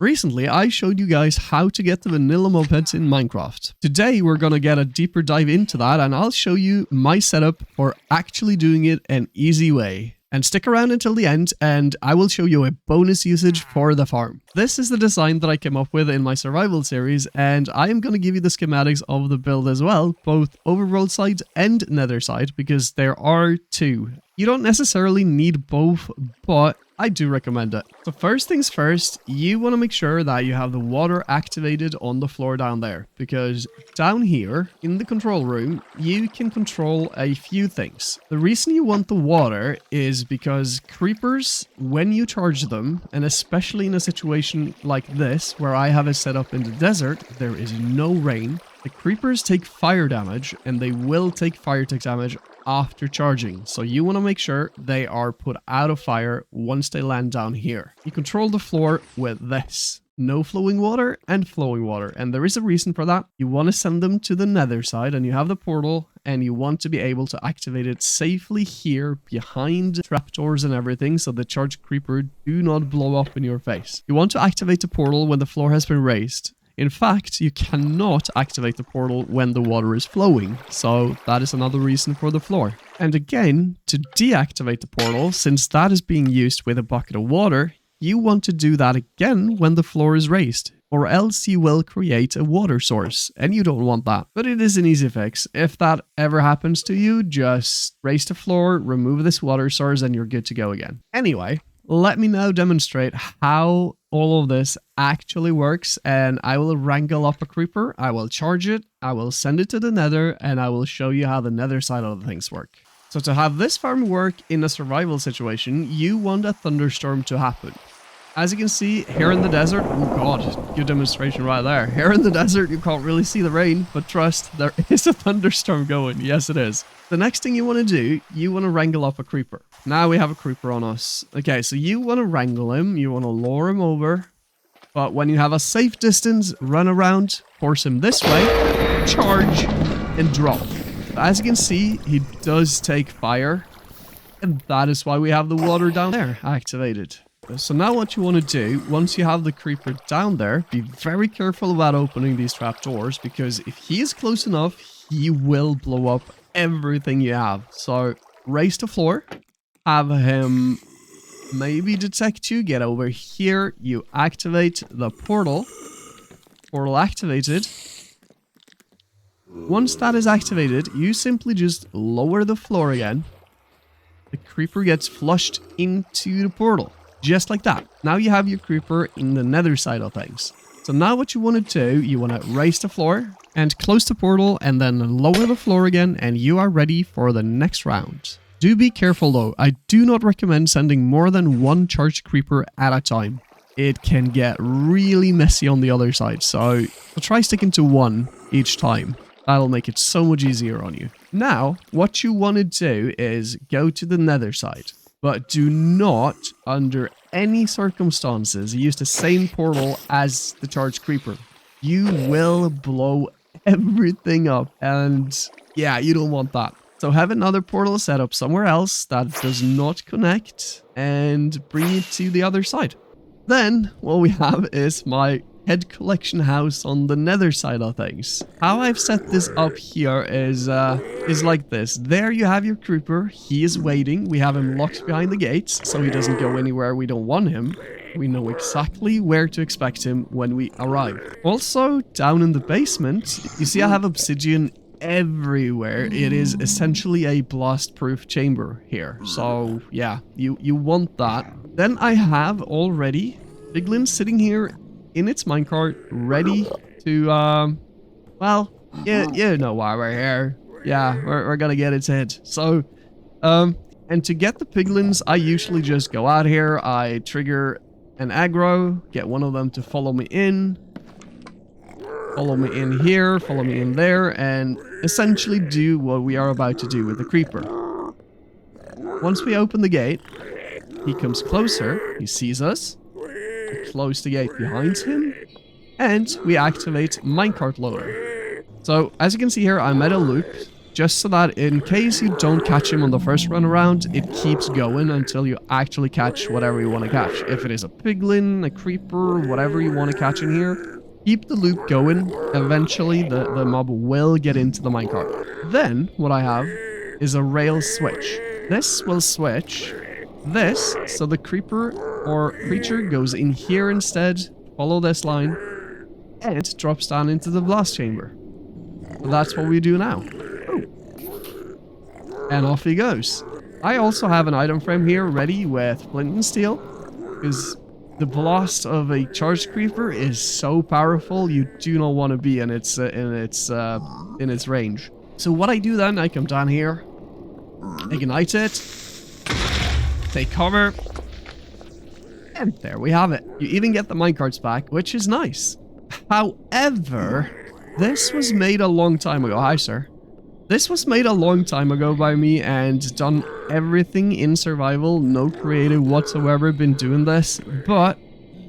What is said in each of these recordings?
Recently, I showed you guys how to get the vanilla mopeds in Minecraft. Today, we're gonna get a deeper dive into that and I'll show you my setup for actually doing it an easy way. And stick around until the end and I will show you a bonus usage for the farm. This is the design that I came up with in my survival series and I am going to give you the schematics of the build as well, both overworld side and nether side, because there are two. You don't necessarily need both, but I do recommend it. So first things first, you want to make sure that you have the water activated on the floor down there, because down here in the control room, you can control a few things. The reason you want the water is because creepers, when you charge them, and especially in a situation like this, where I have it set up in the desert, there is no rain, the creepers take fire damage, and they will take fire tick damage after charging. So you want to make sure they are put out of fire once they land down here. You control the floor with this. No flowing water and flowing water. And there is a reason for that. You want to send them to the nether side and you have the portal and you want to be able to activate it safely here behind trapdoors and everything so the charged creeper do not blow up in your face. You want to activate the portal when the floor has been raised. In fact, you cannot activate the portal when the water is flowing, so that is another reason for the floor. And again, to deactivate the portal, since that is being used with a bucket of water, you want to do that again when the floor is raised, or else you will create a water source, and you don't want that. But it is an easy fix. If that ever happens to you, just raise the floor, remove this water source, and you're good to go again. Anyway, let me now demonstrate how all of this actually works, and I will wrangle up a creeper, I will charge it, I will send it to the nether, and I will show you how the nether side of the things work. So to have this farm work in a survival situation, you want a thunderstorm to happen. As you can see, here in the desert, oh god, good demonstration right there. Here in the desert, you can't really see the rain, but trust, there is a thunderstorm going. Yes, it is. The next thing you want to do, you want to wrangle up a creeper. Now we have a creeper on us. Okay, so you want to wrangle him, you want to lure him over, but when you have a safe distance, run around, force him this way, charge, and drop. As you can see, he does take fire, and that is why we have the water down there activated. So now what you want to do, once you have the creeper down there, be very careful about opening these trapdoors, because if he is close enough, he will blow up everything you have. So raise the floor, have him maybe detect you, get over here, you activate the portal. Portal activated. Once that is activated, you simply just lower the floor again. The creeper gets flushed into the portal. Just like that. Now you have your creeper in the nether side of things. So now what you want to do, you want to raise the floor and close the portal and then lower the floor again, and you are ready for the next round. Do be careful though. I do not recommend sending more than one charged creeper at a time. It can get really messy on the other side, so try sticking to one each time. That'll make it so much easier on you. Now, what you want to do is go to the nether side. But do not, under any circumstances, use the same portal as the charged creeper. You will blow everything up. And yeah, you don't want that. So have another portal set up somewhere else that does not connect and bring it to the other side. Then what we have is my head collection house on the nether side of things. How I've set this up here is like this. There you have your creeper. He is waiting. We have him locked behind the gates, so he doesn't go anywhere we don't want him. We know exactly where to expect him when we arrive. Also, down in the basement, you see I have obsidian everywhere. It is essentially a blast-proof chamber here. So yeah, you want that. Then I have already piglins sitting here in its minecart, ready to, well, you know why we're here. Yeah, we're gonna get its head. So, and to get the piglins, I usually just go out here, I trigger an aggro, get one of them to follow me in here, follow me in there, and essentially do what we are about to do with the creeper. Once we open the gate, he comes closer, he sees us, close the gate behind him, and we activate minecart loader. So as you can see here, I'm at a loop. just so that in case you don't catch him on the first run around, it keeps going until you actually catch whatever you want to catch. If it is a piglin, a creeper, whatever you want to catch in here, keep the loop going. Eventually, the mob will get into the minecart. Then, what I have is a rail switch. This will switch this, so the creeper or creature goes in here instead, follow this line, and drops down into the blast chamber. So that's what we do now. Ooh. And off he goes. I also have an item frame here ready with flint and steel, because the blast of a charged creeper is so powerful, you do not want to be in its range. So what I do then, I come down here, ignite it, take cover, and there we have it. You even get the minecarts back, which is nice. However, this was made a long time ago. Hi, sir. This was made a long time ago by me and done everything in survival, no creative whatsoever, been doing this, but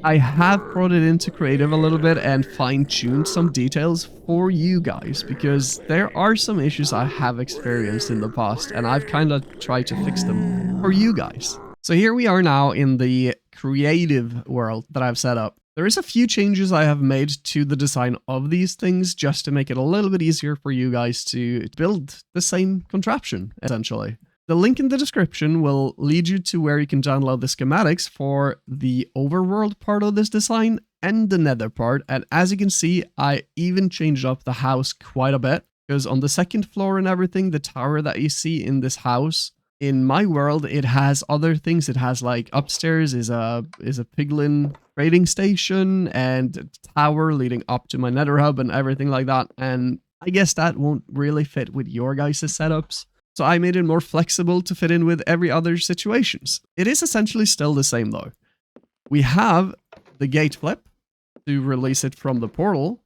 I have brought it into creative a little bit and fine-tuned some details for you guys, because there are some issues I have experienced in the past, and I've kind of tried to fix them for you guys. So here we are now in the creative world that I've set up. There is a few changes I have made to the design of these things just to make it a little bit easier for you guys to build the same contraption, essentially. The link in the description will lead you to where you can download the schematics for the overworld part of this design and the nether part. And as you can see, I even changed up the house quite a bit, because on the second floor and everything, the tower that you see in this house, in my world, it has other things. It has like upstairs is a piglin trading station and a tower leading up to my nether hub and everything like that. And I guess that won't really fit with your guys' setups. So I made it more flexible to fit in with every other situations. It is essentially still the same though. We have the gate flip to release it from the portal.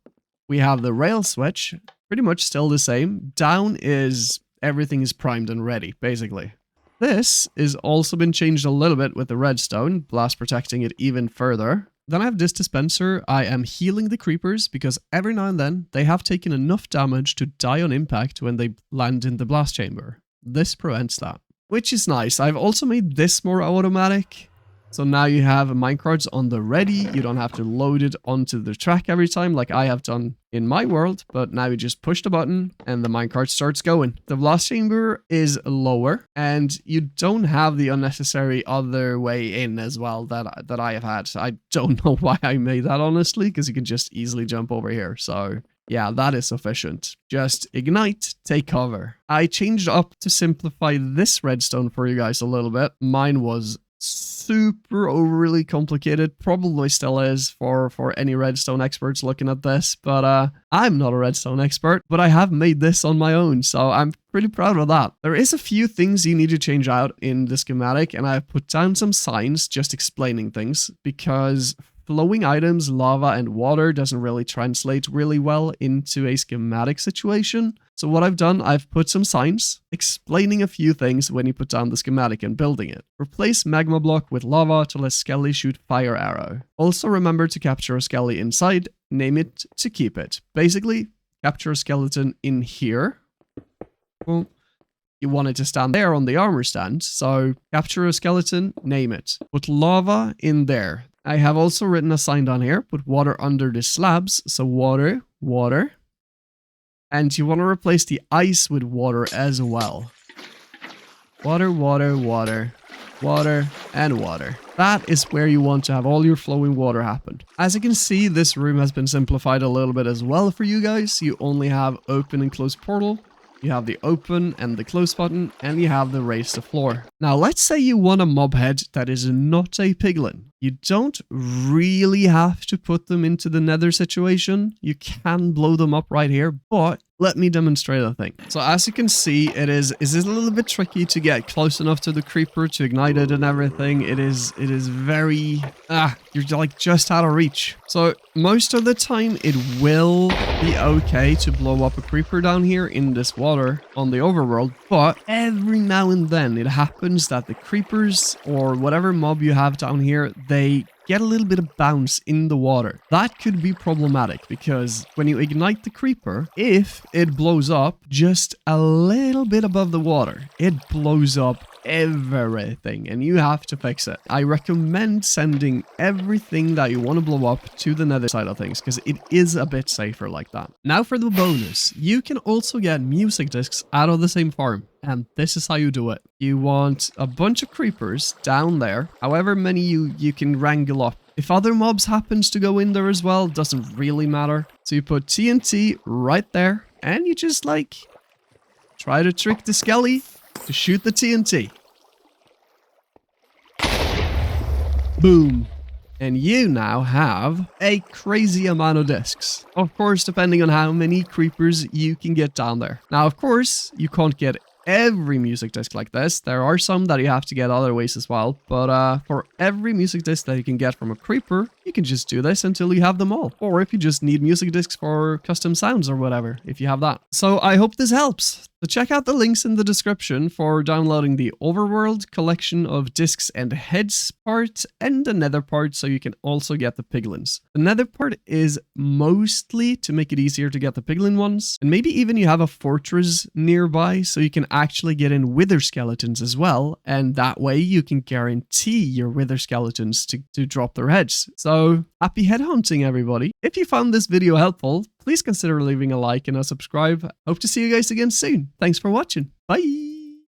We have the rail switch, pretty much still the same. Down is everything is primed and ready, basically. This is also been changed a little bit with the redstone, blast protecting it even further. Then I have this dispenser. I am healing the creepers because every now and then they have taken enough damage to die on impact when they land in the blast chamber. This prevents that, which is nice. I've also made this more automatic. So now you have minecarts on the ready. You don't have to load it onto the track every time like I have done in my world, but now you just push the button and the minecart starts going. The blast chamber is lower and you don't have the unnecessary other way in as well that I have had. I don't know why I made that, honestly, because you can just easily jump over here. So yeah, that is sufficient. Just ignite, take cover. I changed up to simplify this redstone for you guys a little bit. Mine was super overly complicated, probably still is for any redstone experts looking at this, but I'm not a redstone expert, but I have made this on my own, so I'm pretty proud of that. There is a few things you need to change out in the schematic, and I've put down some signs just explaining things, because flowing items, lava, and water doesn't really translate really well into a schematic situation. So what I've done, I've put some signs explaining a few things when you put down the schematic and building it. Replace magma block with lava to let Skelly shoot fire arrow. Also remember to capture a Skelly inside, name it to keep it. Basically, capture a skeleton in here. Well, you want it to stand there on the armor stand, so capture a skeleton, name it. Put lava in there. I have also written a sign down here, put water under the slabs, so water, water. And you want to replace the ice with water as well. Water, water, water, water, and water. That is where you want to have all your flowing water happen. As you can see, this room has been simplified a little bit as well for you guys. You only have open and close portal. You have the open and the close button, and you have the raise to floor. Now, let's say you want a mob head that is not a piglin. You don't really have to put them into the nether situation. You can blow them up right here, but let me demonstrate a thing. So as you can see, it is a little bit tricky to get close enough to the creeper to ignite it and everything. It is very, you're like just out of reach. So most of the time it will be okay to blow up a creeper down here in this water on the overworld, but every now and then it happens that the creepers or whatever mob you have down here, they get a little bit of bounce in the water. That could be problematic because when you ignite the creeper, if it blows up just a little bit above the water, it blows up everything and you have to fix it. I recommend sending everything that you want to blow up to the nether side of things because it is a bit safer like that. Now for the bonus, you can also get music discs out of the same farm. And this is how you do it. You want a bunch of creepers down there, however many you can wrangle up. If other mobs happens to go in there as well, doesn't really matter. So you put TNT right there and you just like try to trick the skelly to shoot the TNT. Boom. And you now have a crazy amount of discs. Of course, depending on how many creepers you can get down there. Now, of course, you can't get every music disc like this. There are some that you have to get other ways as well. But for every music disc that you can get from a creeper, you can just do this until you have them all. Or if you just need music discs for custom sounds or whatever, if you have that. So I hope this helps. So check out the links in the description for downloading the Overworld collection of discs and heads part and the nether part so you can also get the piglins. The nether part is mostly to make it easier to get the piglin ones, and maybe even you have a fortress nearby so you can actually get in wither skeletons as well, and that way you can guarantee your wither skeletons to drop their heads. So happy head hunting everybody. If you found this video helpful, please consider leaving a like and a subscribe. Hope to see you guys again soon. Thanks for watching. Bye!